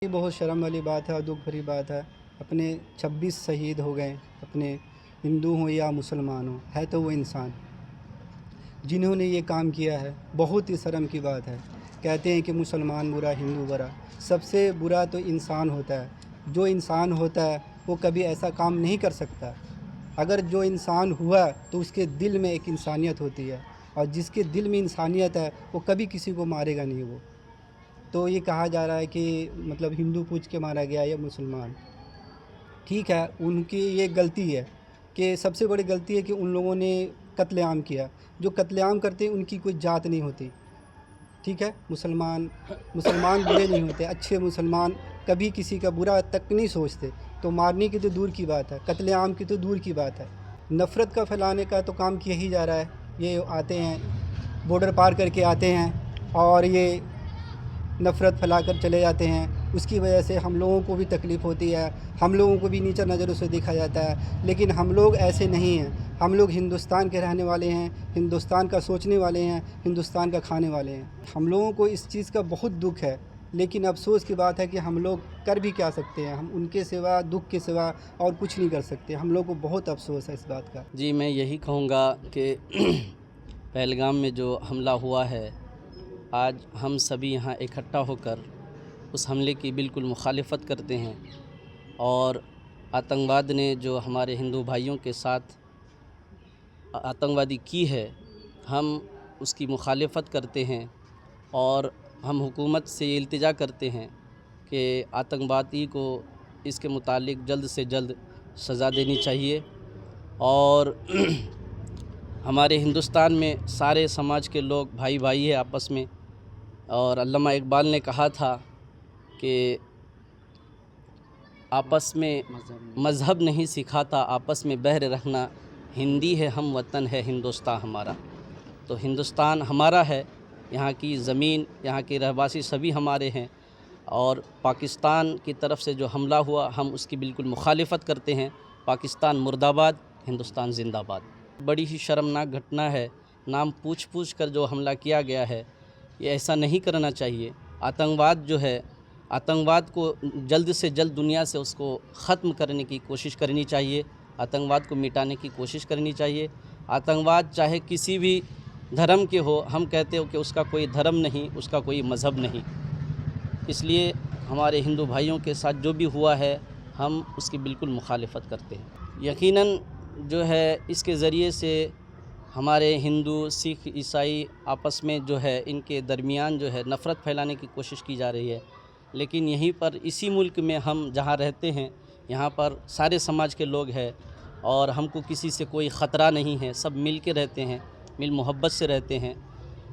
یہ بہت شرم والی بات ہے اور دکھ بھری بات ہے۔ اپنے 26 شہید ہو گئے، اپنے ہندو ہوں یا مسلمان ہوں، ہے تو وہ انسان جنہوں نے یہ کام کیا ہے۔ بہت ہی شرم کی بات ہے۔ کہتے ہیں کہ مسلمان برا، ہندو برا، سب سے برا تو انسان ہوتا ہے۔ جو انسان ہوتا ہے وہ کبھی ایسا کام نہیں کر سکتا۔ اگر جو انسان ہوا تو اس کے دل میں ایک انسانیت ہوتی ہے، اور جس کے دل میں انسانیت ہے وہ کبھی کسی کو مارے گا نہیں۔ وہ تو یہ کہا جا رہا ہے کہ مطلب ہندو پوچھ کے مارا گیا یا مسلمان، ٹھیک ہے، ان کی یہ غلطی ہے کہ سب سے بڑی غلطی ہے کہ ان لوگوں نے قتل عام کیا۔ جو قتل عام کرتے ہیں ان کی کوئی ذات نہیں ہوتی، ٹھیک ہے۔ مسلمان برے نہیں ہوتے، اچھے مسلمان کبھی کسی کا برا تک نہیں سوچتے، تو مارنے کی تو دور کی بات ہے، قتل عام کی تو دور کی بات ہے۔ نفرت کا پھیلانے کا تو کام کیا ہی جا رہا ہے۔ یہ آتے ہیں، بارڈر پار کر کے آتے ہیں اور یہ نفرت پھیلا کر چلے جاتے ہیں۔ اس کی وجہ سے ہم لوگوں کو بھی تکلیف ہوتی ہے، ہم لوگوں کو بھی نیچا نظروں سے دیکھا جاتا ہے۔ لیکن ہم لوگ ایسے نہیں ہیں، ہم لوگ ہندوستان کے رہنے والے ہیں، ہندوستان کا سوچنے والے ہیں، ہندوستان کا کھانے والے ہیں۔ ہم لوگوں کو اس چیز کا بہت دکھ ہے، لیکن افسوس کی بات ہے کہ ہم لوگ کر بھی کیا سکتے ہیں۔ ہم ان کے سوا، دکھ کے سوا اور کچھ نہیں کر سکتے۔ ہم لوگ کو بہت افسوس ہے اس بات کا۔ جی میں یہی کہوں گا کہ پہلگام میں جو حملہ ہوا ہے، آج ہم سبھی یہاں اکٹھا ہو کر اس حملے کی بالکل مخالفت کرتے ہیں، اور آتنکواد نے جو ہمارے ہندو بھائیوں کے ساتھ آتنکوادی کی ہے، ہم اس کی مخالفت کرتے ہیں، اور ہم حکومت سے یہ التجا کرتے ہیں کہ آتنکوادی کو اس کے متعلق جلد سے جلد سزا دینی چاہیے۔ اور ہمارے ہندوستان میں سارے سماج کے لوگ بھائی بھائی ہیں آپس میں، اور علامہ اقبال نے کہا تھا کہ آپس میں مذہب نہیں سکھاتا، آپس میں بہر رکھنا، ہندی ہے ہم وطن ہے ہندوستان ہمارا۔ تو ہندوستان ہمارا ہے، یہاں کی زمین، یہاں کے رہواسی سبھی ہمارے ہیں، اور پاکستان کی طرف سے جو حملہ ہوا ہم اس کی بالکل مخالفت کرتے ہیں۔ پاکستان مرد آباد، ہندوستان زندہ باد۔ بڑی ہی شرمناک گھٹنا ہے، نام پوچھ کر جو حملہ کیا گیا ہے، یہ ایسا نہیں کرنا چاہیے۔ آتنکواد جو ہے، آتنکواد کو جلد سے جلد دنیا سے اس کو ختم کرنے کی کوشش کرنی چاہیے، آتنکواد کو مٹانے کی کوشش کرنی چاہیے۔ آتنکواد چاہے کسی بھی دھرم کے ہو، ہم کہتے ہو کہ اس کا کوئی دھرم نہیں، اس کا کوئی مذہب نہیں۔ اس لیے ہمارے ہندو بھائیوں کے ساتھ جو بھی ہوا ہے ہم اس کی بالکل مخالفت کرتے ہیں۔ یقیناً جو ہے اس کے ذریعے سے ہمارے ہندو، سکھ، عیسائی آپس میں جو ہے ان کے درمیان جو ہے نفرت پھیلانے کی کوشش کی جا رہی ہے، لیکن یہیں پر اسی ملک میں ہم جہاں رہتے ہیں یہاں پر سارے سماج کے لوگ ہیں، اور ہم کو کسی سے کوئی خطرہ نہیں ہے، سب مل کے رہتے ہیں، مل محبت سے رہتے ہیں۔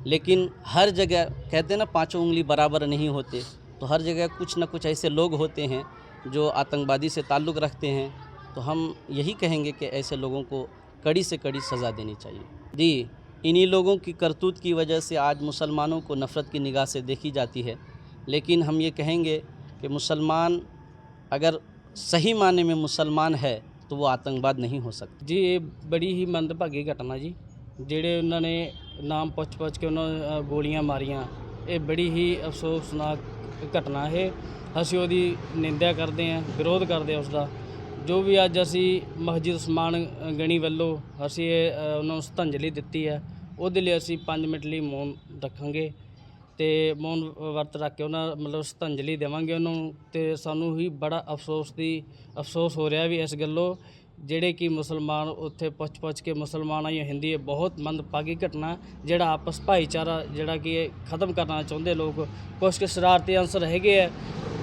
لیکن ہر جگہ کہتے ہیں نا پانچوں انگلی برابر نہیں ہوتے، تو ہر جگہ کچھ نہ کچھ ایسے لوگ ہوتے ہیں جو آتنکوادی سے تعلق رکھتے ہیں، تو ہم یہی کہیں گے کہ ایسے لوگوں کو کڑی سے کڑی سزا دینی چاہیے۔ جی انہی لوگوں کی کرتوت کی وجہ سے آج مسلمانوں کو نفرت کی نگاہ سے دیکھی جاتی ہے، لیکن ہم یہ کہیں گے کہ مسلمان اگر صحیح معنی میں مسلمان ہے تو وہ آتنکواد نہیں ਹੋ ਸਕਦਾ۔ ਜੀ ਇਹ ਬੜੀ ਹੀ ਮੰਦਭਾਗੀ ਘਟਨਾ ਜੀ, ਜਿਹੜੇ ਉਹਨਾਂ ਨੇ ਨਾਮ ਪੁੱਛ ਕੇ ਉਹਨਾਂ ਨੂੰ ਗੋਲੀਆਂ ਮਾਰੀਆਂ, ਇਹ ਬੜੀ ਹੀ ਅਫਸੋਸਨਾਕ ਘਟਨਾ ਹੈ। ਅਸੀਂ ਉਹਦੀ ਨਿੰਦਿਆ ਕਰਦੇ ਹਾਂ, ਵਿਰੋਧ ਕਰਦੇ ਹਾਂ ਉਸਦਾ। ਜੋ ਵੀ ਅੱਜ ਅਸੀਂ ਮਸਜਿਦ ਉਸਮਾਨ ਗਣੀ ਵੱਲੋਂ ਅਸੀਂ ਉਹਨਾਂ ਨੂੰ ਸ਼ਰਧਾਂਜਲੀ ਦਿੱਤੀ ਹੈ, ਉਹਦੇ ਲਈ ਅਸੀਂ 5 ਮਿੰਟ ਲਈ ਮੌਨ ਰੱਖਾਂਗੇ ਅਤੇ ਮੌਨ ਵਰਤ ਰੱਖ ਕੇ ਉਹਨਾਂ ਮਤਲਬ ਸ਼ਰਧਾਂਜਲੀ ਦੇਵਾਂਗੇ ਉਹਨਾਂ ਨੂੰ। ਅਤੇ ਸਾਨੂੰ ਹੀ ਬੜਾ ਅਫਸੋਸ ਹੋ ਰਿਹਾ ਵੀ ਇਸ ਗੱਲੋਂ ਜਿਹੜੇ ਕਿ ਮੁਸਲਮਾਨ ਉੱਥੇ ਪੁੱਛ ਕੇ ਮੁਸਲਮਾਨ ਜਾਂ ਹਿੰਦੀ, ਇਹ ਬਹੁਤ ਮੰਦਭਾਗੀ ਘਟਨਾ, ਜਿਹੜਾ ਆਪਸ ਭਾਈਚਾਰਾ ਜਿਹੜਾ ਕਿ ਇਹ ਖਤਮ ਕਰਨਾ ਚਾਹੁੰਦੇ ਲੋਕ, ਕੁਛ ਕੁ ਸ਼ਰਾਰਤੀ ਅਨਸਰ ਹੈਗੇ ਆ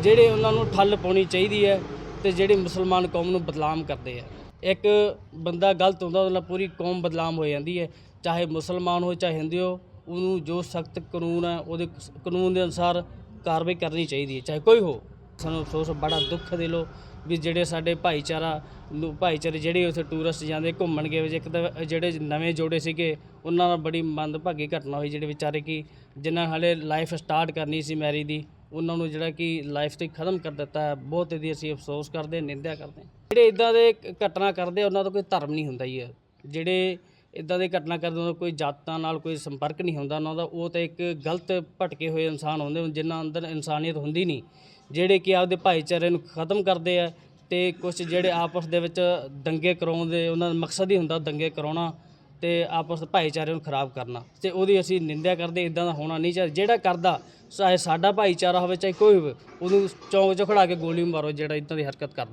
ਜਿਹੜੇ ਉਹਨਾਂ ਨੂੰ ਠੱਲ ਪਾਉਣੀ ਚਾਹੀਦੀ ਹੈ, ਅਤੇ ਜਿਹੜੇ ਮੁਸਲਮਾਨ ਕੌਮ ਨੂੰ ਬਦਨਾਮ ਕਰਦੇ ਆ। ਇੱਕ ਬੰਦਾ ਗਲਤ ਹੁੰਦਾ ਉਹਦੇ ਨਾਲ ਪੂਰੀ ਕੌਮ ਬਦਨਾਮ ਹੋ ਜਾਂਦੀ ਹੈ, ਚਾਹੇ ਮੁਸਲਮਾਨ ਹੋ ਚਾਹੇ ਹਿੰਦੂ ਹੋ। ਉਹਨੂੰ ਜੋ ਸਖਤ ਕਾਨੂੰਨ ਹੈ ਉਹਦੇ ਕਾਨੂੰਨ ਦੇ ਅਨੁਸਾਰ ਕਾਰਵਾਈ ਕਰਨੀ ਚਾਹੀਦੀ ਹੈ, ਚਾਹੇ ਕੋਈ ਹੋ। ਸਾਨੂੰ ਅਫਸੋਸ, ਬੜਾ ਦੁੱਖ ਦਿਲੋਂ ਵੀ ਜਿਹੜੇ ਸਾਡੇ ਭਾਈਚਾਰੇ ਜਿਹੜੇ ਉੱਥੇ ਟੂਰਿਸਟ ਜਾਂਦੇ ਘੁੰਮਣ ਗਏ, ਇੱਕ ਤਾਂ ਜਿਹੜੇ ਨਵੇਂ ਜੋੜੇ ਸੀਗੇ ਉਹਨਾਂ ਨਾਲ ਬੜੀ ਮੰਦਭਾਗੀ ਘਟਨਾ ਹੋਈ, ਜਿਹੜੇ ਵਿਚਾਰੇ ਕਿ ਜਿਨ੍ਹਾਂ ਹਾਲੇ ਲਾਈਫ ਸਟਾਰਟ ਕਰਨੀ ਸੀ ਮੈਰਿਜ ਦੀ, ਉਹਨਾਂ ਨੂੰ ਜਿਹੜਾ ਕਿ ਲਾਈਫ 'ਤੇ ਖ਼ਤਮ ਕਰ ਦਿੱਤਾ ਹੈ। ਬਹੁਤ ਇਹਦੀ ਅਸੀਂ ਅਫਸੋਸ ਕਰਦੇ, ਨਿੰਦਿਆ ਕਰਦੇ ਹਾਂ। ਜਿਹੜੇ ਇੱਦਾਂ ਦੇ ਘਟਨਾ ਕਰਦੇ ਉਹਨਾਂ ਦਾ ਕੋਈ ਧਰਮ ਨਹੀਂ ਹੁੰਦਾ ਹੀ ਹੈ। ਜਿਹੜੇ ਇੱਦਾਂ ਦੀ ਘਟਨਾ ਕਰਦੇ ਉਹਨਾਂ ਦਾ ਕੋਈ ਜਾਤਾਂ ਨਾਲ ਕੋਈ ਸੰਪਰਕ ਨਹੀਂ ਹੁੰਦਾ ਉਹਨਾਂ ਦਾ, ਉਹ ਤਾਂ ਇੱਕ ਗਲਤ ਭਟਕੇ ਹੋਏ ਇਨਸਾਨ ਹੁੰਦੇ ਜਿਨ੍ਹਾਂ ਅੰਦਰ ਇਨਸਾਨੀਅਤ ਹੁੰਦੀ ਨਹੀਂ। ਜਿਹੜੇ ਕਿ ਆਪਦੇ ਭਾਈਚਾਰੇ ਨੂੰ ਖਤਮ ਕਰਦੇ ਆ ਤੇ ਕੁਝ ਜਿਹੜੇ ਆਪਸ ਦੇ ਵਿੱਚ ਦੰਗੇ ਕਰਾਉਂਦੇ, ਉਹਨਾਂ ਦਾ ਮਕਸਦ ਹੀ ਹੁੰਦਾ ਦੰਗੇ ਕਰਾਉਣਾ ਤੇ ਆਪਸ ਭਾਈਚਾਰੇ ਨੂੰ ਖਰਾਬ ਕਰਨਾ, ਤੇ ਉਹਦੀ ਅਸੀਂ ਨਿੰਦਿਆ ਕਰਦੇ। ਇਦਾਂ ਦਾ ਹੋਣਾ ਨਹੀਂ ਚਾਹੀਦਾ। ਜਿਹੜਾ ਕਰਦਾ ਚਾਹੇ ਸਾਡਾ ਭਾਈਚਾਰਾ ਹੋਵੇ ਚਾਹੇ ਕੋਈ ਹੋਵੇ, ਉਹਨੂੰ ਚੌਂਕ 'ਚ ਖੜਾ ਕੇ ਗੋਲੀ ਮਾਰੋ ਜਿਹੜਾ ਇਦਾਂ ਦੀ ਹਰਕਤ ਕਰਦਾ।